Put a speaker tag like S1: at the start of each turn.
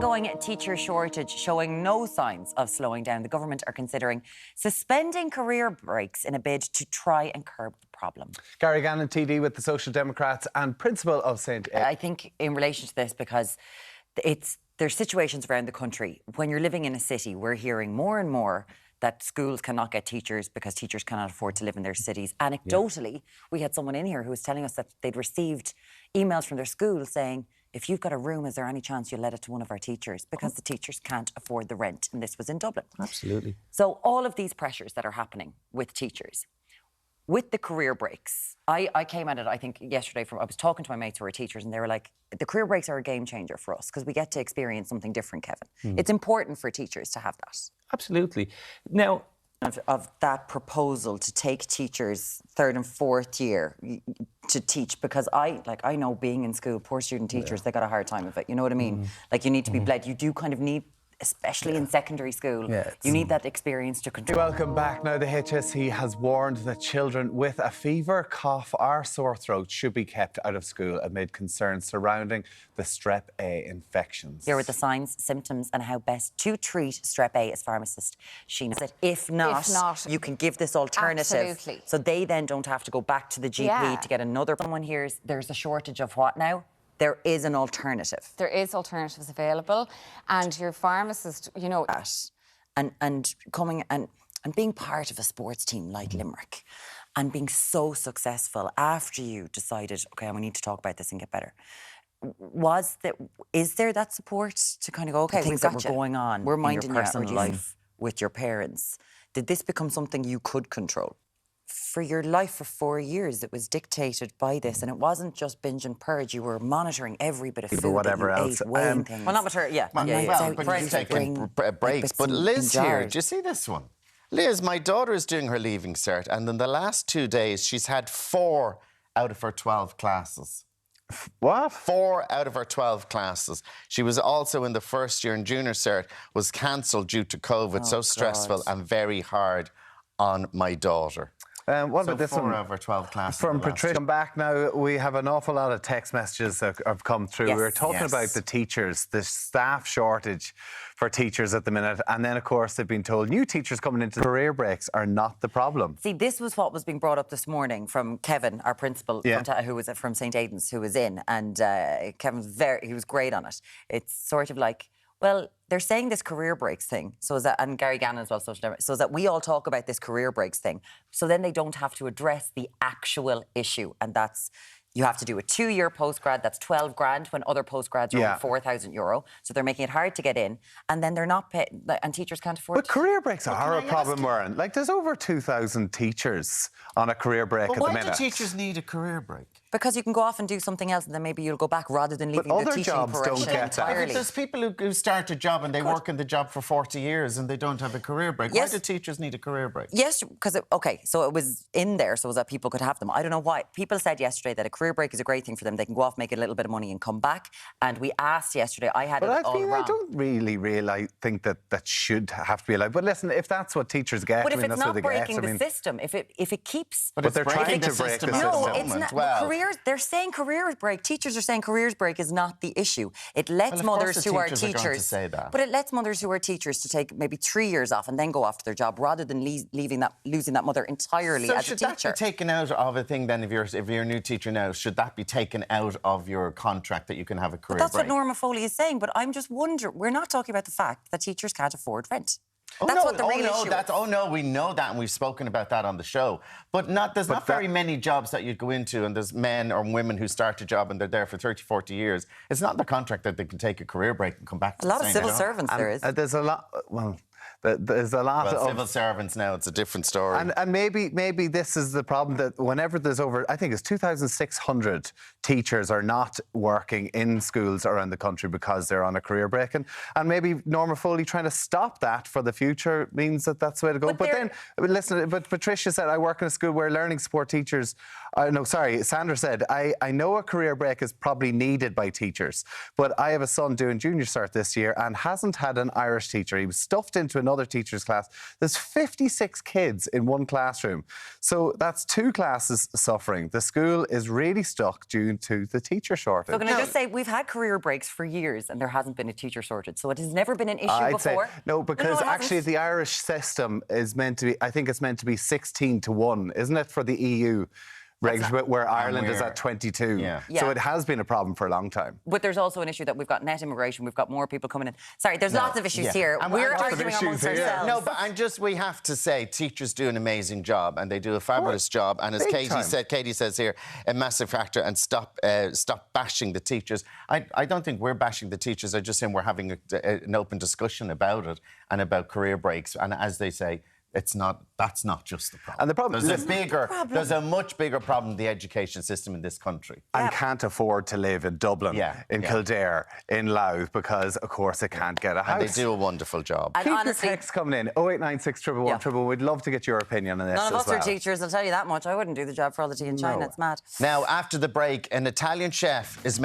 S1: ongoing teacher shortage showing no signs of slowing down, the government are considering suspending career breaks in a bid to try and curb the problem.
S2: Gary Gannon, TD with the Social Democrats and Principal of St.
S1: I think in relation to this, because there's situations around the country, when you're living in a city, we're hearing more and more that schools cannot get teachers because teachers cannot afford to live in their cities. Anecdotally, we had someone in here who was telling us that they'd received emails from their school saying, if you've got a room, is there any chance you'll let it to one of our teachers? Because the teachers can't afford the rent. And this was in Dublin.
S2: Absolutely.
S1: So all of these pressures that are happening with teachers, with the career breaks, I came at it, I think, yesterday I was talking to my mates who are teachers, and they were like, the career breaks are a game changer for us because we get to experience something different, Kevin. It's important for teachers to have that.
S2: Absolutely. Now,
S1: of that proposal to take teachers third and fourth year to teach, because I know being in school, poor student teachers, they got a hard time of it. You know what I mean? Like, you need to be bled. You do kind of need, especially in secondary school, you need that experience to control.
S2: Welcome back. Now, the HSE has warned that children with a fever, cough or sore throat should be kept out of school amid concerns surrounding the Strep A infections.
S1: Here are the signs, symptoms and how best to treat Strep A as pharmacist Sheena said. If not, you can give this alternative.
S3: Absolutely.
S1: So they then don't have to go back to the GP to get another. Someone hears there's a shortage of what now? There is an alternative.
S3: There is alternatives available, and your pharmacist, you know...
S1: And coming and being part of a sports team like Limerick and being so successful after you decided, OK, we need to talk about this and get better. Is there that support to kind of go, OK, things that were going on, we're minding your personal life with your parents? Did this become something you could control? For your life for 4 years, it was dictated by this, and it wasn't just binge and purge. You were monitoring every bit of food
S2: whatever
S1: that you
S2: ate,
S1: weighing things.
S4: Well, not with her, but you're taking breaks. But Liz here, do you see this one? Liz, my daughter is doing her Leaving Cert, and in the last 2 days, she's had 4 out of her 12 classes.
S2: What?
S4: 4 out of her 12 classes. She was also in the first year in Junior Cert, was cancelled due to COVID, so stressful and very hard on my daughter.
S2: What about this one?
S4: 4 over 12 classes.
S2: From Patricia. Come back now. We have an awful lot of text messages that have come through.
S1: Yes.
S2: We're talking about the teachers, the staff shortage for teachers at the minute. And then, of course, they've been told new teachers coming into career breaks are not the problem.
S1: See, this was what was being brought up this morning from Kevin, our principal, who was from St. Aidan's, who was in. And Kevin he was great on it. It's sort of like, well, they're saying this career breaks thing, and Gary Gannon as well, social democrat, so that we all talk about this career breaks thing, so then they don't have to address the actual issue, and that's you have to do a 2-year postgrad, that's 12 grand, when other postgrads are over €4,000. So they're making it hard to get in, and then they're not paid, and teachers can't afford
S2: But career breaks are a problem, Muireann. Like, there's over 2,000 teachers on a career break at the minute.
S4: Why do teachers need a career break?
S1: Because you can go off and do something else, and then maybe you'll go back rather than leaving the teaching profession entirely.
S4: There's people who start a job and they work in the job for 40 years and they don't have a career break. Why do teachers need a career break?
S1: Yes, because, so it was in there so that people could have them. I don't know why. People said yesterday that a career break is a great thing for them. They can go off, make a little bit of money and come back. And we asked yesterday, I had it all wrong.
S2: I don't really think that should have to be allowed. But listen, if that's what teachers get,
S1: but if it's not breaking the system, if it keeps...
S4: But they're trying to break the system.
S1: No, it's not. They're saying careers break. Teachers are saying careers break is not the issue. It lets mothers who are teachers... But it lets mothers who are teachers to take maybe 3 years off and then go off to their job rather than losing that mother entirely as a teacher.
S4: So should that be taken out of a thing then, if you're a new teacher now, should that be taken out of your contract that you can have a career break?
S1: That's what Norma Foley is saying, but I'm just wondering, we're not talking about the fact that teachers can't afford rent. That's what the real issue is.
S4: Oh no, we know that, and we've spoken about that on the show. But there's not very many jobs that you go into, and there's men or women who start a job and they're there for 30, 40 years. It's not in the contract that they can take a career break and come back to
S1: a lot of civil servants there is.
S2: There's a lot... There's a lot of
S4: civil servants now. It's a different story.
S2: And maybe this is the problem, that whenever there's over, I think it's 2,600 teachers are not working in schools around the country because they're on a career break. And maybe Norma Foley trying to stop that for the future means that that's the way to go. But then, listen, but Patricia said, I work in a school where learning support teachers... Sandra said, I know a career break is probably needed by teachers, but I have a son doing Junior Cert this year and hasn't had an Irish teacher. He was stuffed into another another teacher's class. There's 56 kids in one classroom. So that's 2 classes suffering. The school is really stuck due to the teacher shortage.
S1: So can I just say, we've had career breaks for years and there hasn't been a teacher shortage. So it has never been an issue before.
S2: No, because actually the Irish system is meant to be, I think it's meant to be 16-1, isn't it, for the EU? Where Ireland is at 22.
S4: Yeah.
S2: So it has been a problem for a long time.
S1: But there's also an issue that we've got net immigration, we've got more people coming in. Sorry, there's lots of issues here.
S4: And
S1: we're arguing amongst ourselves.
S4: No, but we have to say, teachers do an amazing job and they do a fabulous job. And as Katie says here, a massive factor, and stop bashing the teachers. I don't think we're bashing the teachers. I'm just saying we're having an open discussion about it and about career breaks. And as they say, that's not just the problem.
S2: And the problem
S4: there's a much bigger problem in the education system in this country.
S2: And can't afford to live in Dublin, in Kildare, in Louth, because of course they can't get a house.
S4: And they do a wonderful job.
S1: And
S2: Keep
S1: honestly,
S2: your texts coming in 0896 111. We'd love to get your opinion on this.
S1: None of us are teachers, I'll tell you that much. I wouldn't do the job for all the tea in China. It's mad.
S4: Now, after the break, an Italian chef is making